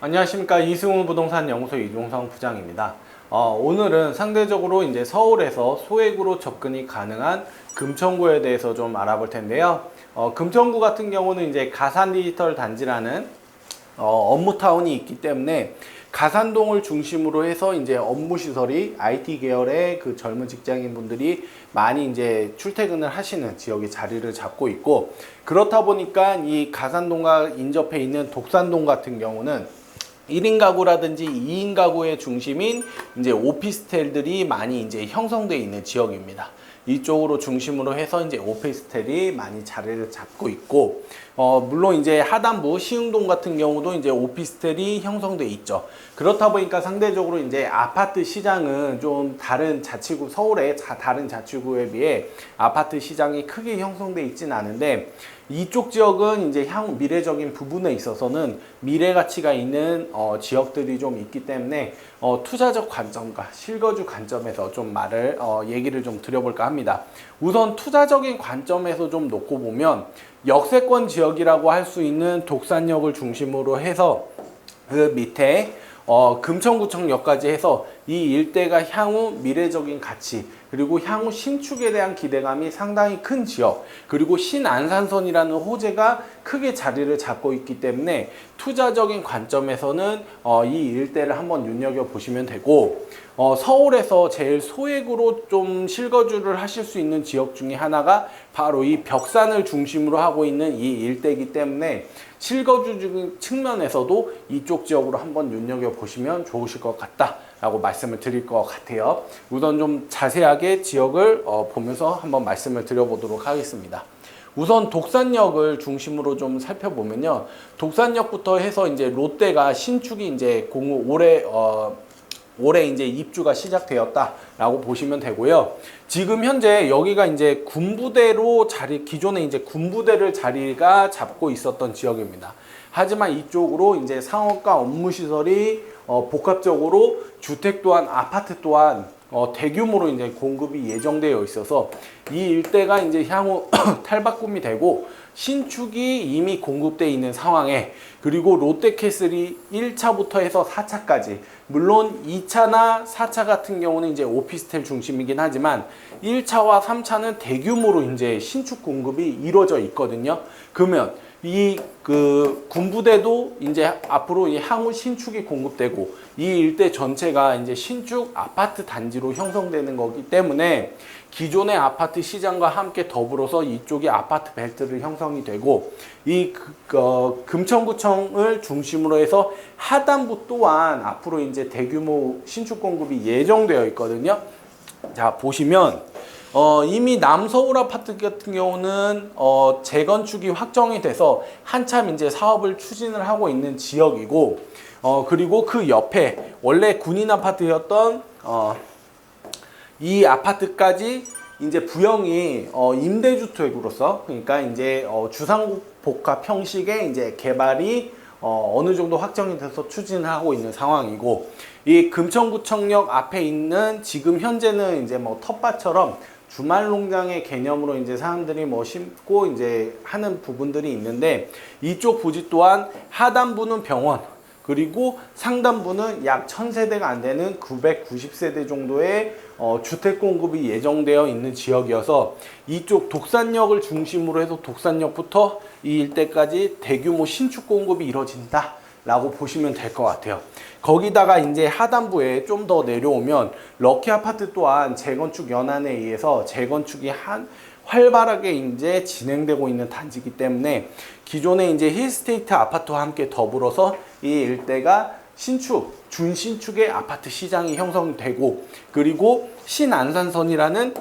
안녕하십니까. 이승우 부동산 연구소 이종성 부장입니다. 오늘은 상대적으로 이제 서울에서 소액으로 접근이 가능한 금천구에 대해서 좀 알아볼 텐데요. 금천구 같은 경우는 이제 가산 디지털 단지라는 업무타운이 있기 때문에 가산동을 중심으로 해서 이제 업무 시설이 IT 계열의 그 젊은 직장인 분들이 많이 이제 출퇴근을 하시는 지역에 자리를 잡고 있고, 그렇다 보니까 이 가산동과 인접해 있는 독산동 같은 경우는 1인 가구라든지 2인 가구의 중심인 이제 오피스텔들이 많이 이제 형성되어 있는 지역입니다. 이쪽으로 중심으로 해서 이제 오피스텔이 많이 자리를 잡고 있고, 물론 이제 하단부 시흥동 같은 경우도 이제 오피스텔이 형성돼 있죠. 그렇다 보니까 상대적으로 이제 아파트 시장은 좀 다른 자치구, 서울의 다른 자치구에 비해 아파트 시장이 크게 형성돼 있진 않은데, 이쪽 지역은 이제 향후 미래적인 부분에 있어서는 미래 가치가 있는 지역들이 좀 있기 때문에 투자적 관점과 실거주 관점에서 좀 얘기를 좀 드려볼까 합니다. 우선 투자적인 관점에서 좀 놓고 보면 역세권 지역이라고 할 수 있는 독산역을 중심으로 해서 그 밑에 금천구청역까지 해서 이 일대가 향후 미래적인 가치, 그리고 향후 신축에 대한 기대감이 상당히 큰 지역, 그리고 신안산선이라는 호재가 크게 자리를 잡고 있기 때문에 투자적인 관점에서는 이 일대를 한번 눈여겨보시면 되고, 서울에서 제일 소액으로 좀 실거주를 하실 수 있는 지역 중에 하나가 바로 이 벽산을 중심으로 하고 있는 이 일대이기 때문에 실거주 측면에서도 이쪽 지역으로 한번 눈여겨보시면 좋으실 것 같다 라고 말씀을 드릴 것 같아요. 우선 좀 자세하게 지역을 보면서 한번 말씀을 드려보도록 하겠습니다. 우선 독산역을 중심으로 좀 살펴보면요, 독산역부터 해서 이제 롯데가 신축이 이제 올해 이제 입주가 시작되었다라고 보시면 되고요. 지금 현재 여기가 이제 군부대로 기존에 이제 군부대를 자리가 잡고 있었던 지역입니다. 하지만 이쪽으로 이제 상업과 업무 시설이 복합적으로 주택 또한 아파트 또한 대규모로 이제 공급이 예정되어 있어서 이 일대가 이제 향후 탈바꿈이 되고 신축이 이미 공급되어 있는 상황에, 그리고 롯데캐슬이 1차부터 해서 4차까지, 물론 2차나 4차 같은 경우는 이제 오피스텔 중심이긴 하지만 1차와 3차는 대규모로 이제 신축 공급이 이루어져 있거든요. 그러면 이 군부대도 이제 앞으로 향후 신축이 공급되고 이 일대 전체가 이제 신축 아파트 단지로 형성되는 거기 때문에 기존의 아파트 시장과 함께 더불어서 이쪽이 아파트 벨트를 형성이 되고, 이 금천구청을 중심으로 해서 하단부 또한 앞으로 이제 대규모 신축 공급이 예정되어 있거든요. 자, 보시면 이미 남서울 아파트 같은 경우는 재건축이 확정이 돼서 한참 이제 사업을 추진을 하고 있는 지역이고, 그리고 그 옆에 원래 군인 아파트였던 이 아파트까지 이제 부영이 임대주택으로서, 그러니까 이제 주상복 복합 형식의 이제 개발이 어느 정도 확정이 돼서 추진하고 있는 상황이고, 이 금천구청역 앞에 있는 지금 현재는 이제 뭐 텃밭처럼 주말 농장의 개념으로 이제 사람들이 뭐 심고 이제 하는 부분들이 있는데, 이쪽 부지 또한 하단부는 병원, 그리고 상단부는 약 1000세대가 안 되는 990세대 정도의 주택 공급이 예정되어 있는 지역이어서 이쪽 독산역을 중심으로 해서 독산역부터 이 일대까지 대규모 신축 공급이 이루어진다 라고 보시면 될 것 같아요. 거기다가 이제 하단부에 좀 더 내려오면 럭키 아파트 또한 재건축 연한에 의해서 재건축이 활발하게 이제 진행되고 있는 단지이기 때문에 기존에 이제 힐스테이트 아파트와 함께 더불어서 이 일대가 준신축의 아파트 시장이 형성되고, 그리고 신안산선이라는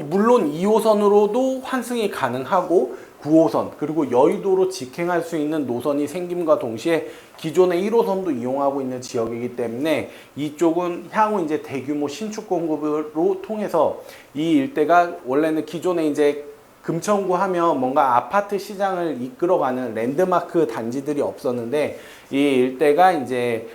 물론 2호선으로도 환승이 가능하고 9호선 그리고 여의도로 직행할 수 있는 노선이 생김과 동시에 기존의 1호선도 이용하고 있는 지역이기 때문에 이쪽은 향후 이제 대규모 신축 공급으로 통해서 이 일대가 원래는 기존에 이제 금천구 하면 뭔가 아파트 시장을 이끌어가는 랜드마크 단지들이 없었는데 이 일대가 이제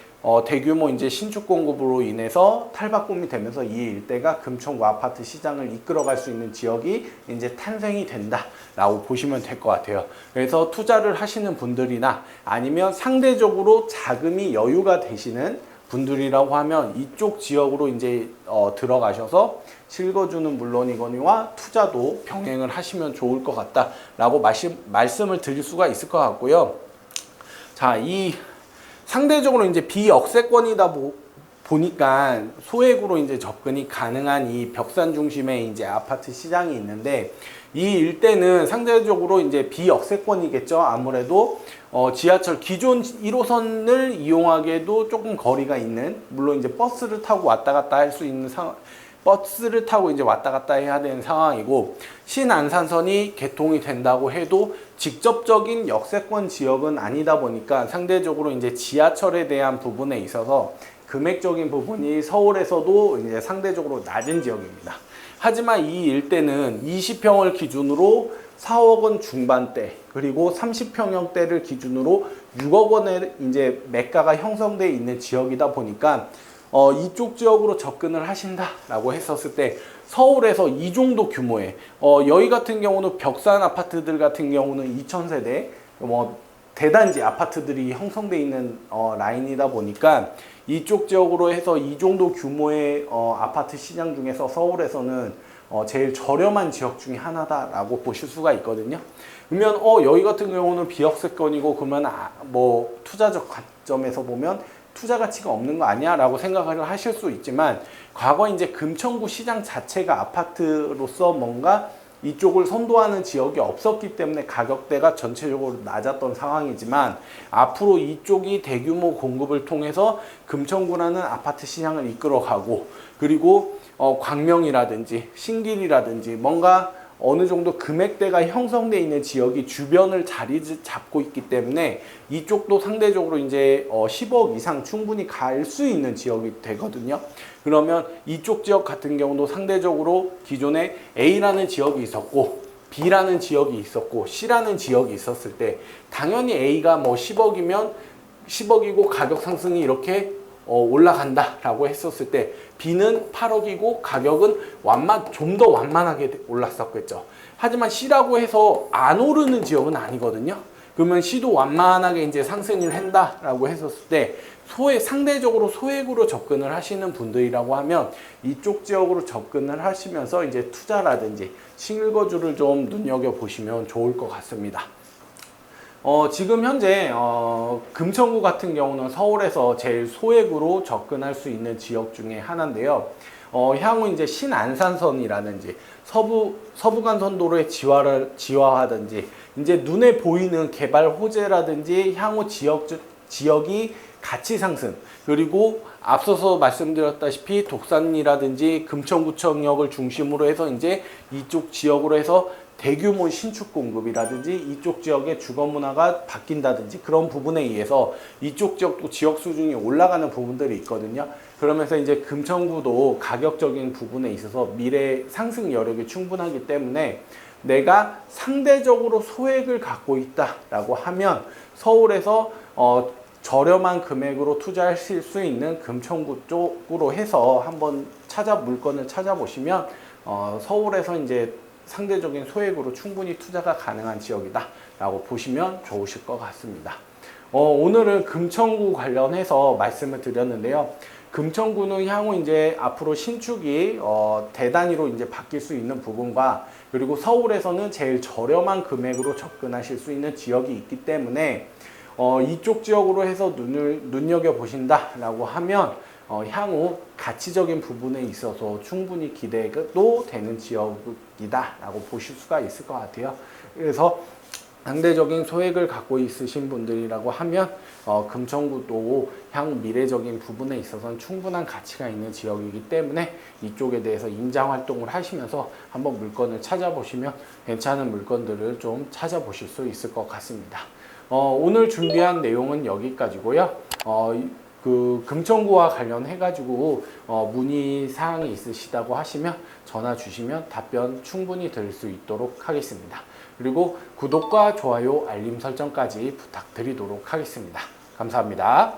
대규모 이제 신축 공급으로 인해서 탈바꿈이 되면서 이 일대가 금천구 아파트 시장을 이끌어갈 수 있는 지역이 이제 탄생이 된다라고 보시면 될 것 같아요. 그래서 투자를 하시는 분들이나 아니면 상대적으로 자금이 여유가 되시는 분들이라고 하면 이쪽 지역으로 이제 들어가셔서 실거주는 물론이거니와 투자도 병행을 하시면 좋을 것 같다라고 말씀을 드릴 수가 있을 것 같고요. 자, 이 상대적으로 이제 비역세권이다 보니까 소액으로 이제 접근이 가능한 이 벽산 중심의 이제 아파트 시장이 있는데, 이 일대는 상대적으로 이제 비역세권이겠죠. 아무래도 지하철 기존 1호선을 이용하기에도 조금 거리가 있는, 물론 이제 버스를 타고 왔다 갔다 할 수 있는 버스를 타고 이제 왔다 갔다 해야 되는 상황이고, 신안산선이 개통이 된다고 해도 직접적인 역세권 지역은 아니다 보니까 상대적으로 이제 지하철에 대한 부분에 있어서 금액적인 부분이 서울에서도 이제 상대적으로 낮은 지역입니다. 하지만 이 일대는 20평을 기준으로 4억 원 중반대, 그리고 30평형대를 기준으로 6억 원의 이제 매가가 형성되어 있는 지역이다 보니까 이쪽 지역으로 접근을 하신다라고 했었을 때 서울에서 이 정도 규모의 여기 같은 경우는 벽산 아파트들 같은 경우는 2000세대 대단지 아파트들이 형성되어 있는 라인이다 보니까 이쪽 지역으로 해서 이 정도 규모의 아파트 시장 중에서 서울에서는 제일 저렴한 지역 중에 하나다라고 보실 수가 있거든요. 그러면 여기 같은 경우는 비역세권이고 그러면 뭐 투자적 관점에서 보면 투자 가치가 없는 거 아니야? 라고 생각을 하실 수 있지만, 과거 이제 금천구 시장 자체가 아파트로서 뭔가 이쪽을 선도하는 지역이 없었기 때문에 가격대가 전체적으로 낮았던 상황이지만, 앞으로 이쪽이 대규모 공급을 통해서 금천구라는 아파트 시장을 이끌어가고, 그리고 광명이라든지 신길이라든지 뭔가 어느 정도 금액대가 형성되어 있는 지역이 주변을 자리 잡고 있기 때문에 이쪽도 상대적으로 이제 10억 이상 충분히 갈 수 있는 지역이 되거든요. 그러면 이쪽 지역 같은 경우도 상대적으로 기존에 A라는 지역이 있었고 B라는 지역이 있었고 C라는 지역이 있었을 때 당연히 A가 뭐 10억이면 10억이고 가격 상승이 이렇게 올라간다라고 했었을 때 B는 8억이고 가격은 좀 더 완만하게 올랐었겠죠. 하지만 C라고 해서 안 오르는 지역은 아니거든요. 그러면 C도 완만하게 이제 상승을 한다라고 했었을 때 상대적으로 소액으로 접근을 하시는 분들이라고 하면 이쪽 지역으로 접근을 하시면서 이제 투자라든지 실거주를 좀 눈여겨보시면 좋을 것 같습니다. 지금 현재 금천구 같은 경우는 서울에서 제일 소액으로 접근할 수 있는 지역 중에 하나인데요. 향후 이제 신안산선이라든지 서부간선도로의 지화하든지 이제 눈에 보이는 개발 호재라든지 향후 지역이 가치 상승, 그리고 앞서서 말씀드렸다시피 독산이라든지 금천구청역을 중심으로 해서 이제 이쪽 지역으로 해서 대규모 신축 공급이라든지 이쪽 지역의 주거 문화가 바뀐다든지 그런 부분에 의해서 이쪽 지역도 지역 수준이 올라가는 부분들이 있거든요. 그러면서 이제 금천구도 가격적인 부분에 있어서 미래 상승 여력이 충분하기 때문에 내가 상대적으로 소액을 갖고 있다라고 하면 서울에서 저렴한 금액으로 투자하실 수 있는 금천구 쪽으로 해서 한번 물건을 찾아보시면 서울에서 이제 상대적인 소액으로 충분히 투자가 가능한 지역이다 라고 보시면 좋으실 것 같습니다. 오늘은 금천구 관련해서 말씀을 드렸는데요. 금천구는 향후 이제 앞으로 신축이 대단위로 이제 바뀔 수 있는 부분과, 그리고 서울에서는 제일 저렴한 금액으로 접근하실 수 있는 지역이 있기 때문에 이쪽 지역으로 해서 눈여겨 보신다라고 하면 향후 가치적인 부분에 있어서 충분히 기대도 되는 지역이다라고 보실 수가 있을 것 같아요. 그래서 상대적인 소액을 갖고 있으신 분들이라고 하면 금천구도 향후 미래적인 부분에 있어서는 충분한 가치가 있는 지역이기 때문에 이쪽에 대해서 임장 활동을 하시면서 한번 물건을 찾아보시면 괜찮은 물건들을 좀 찾아보실 수 있을 것 같습니다. 오늘 준비한 내용은 여기까지고요. 금천구와 관련해가지고 문의 사항이 있으시다고 하시면 전화 주시면 답변 충분히 드릴 수 있도록 하겠습니다. 그리고 구독과 좋아요, 알림 설정까지 부탁드리도록 하겠습니다. 감사합니다.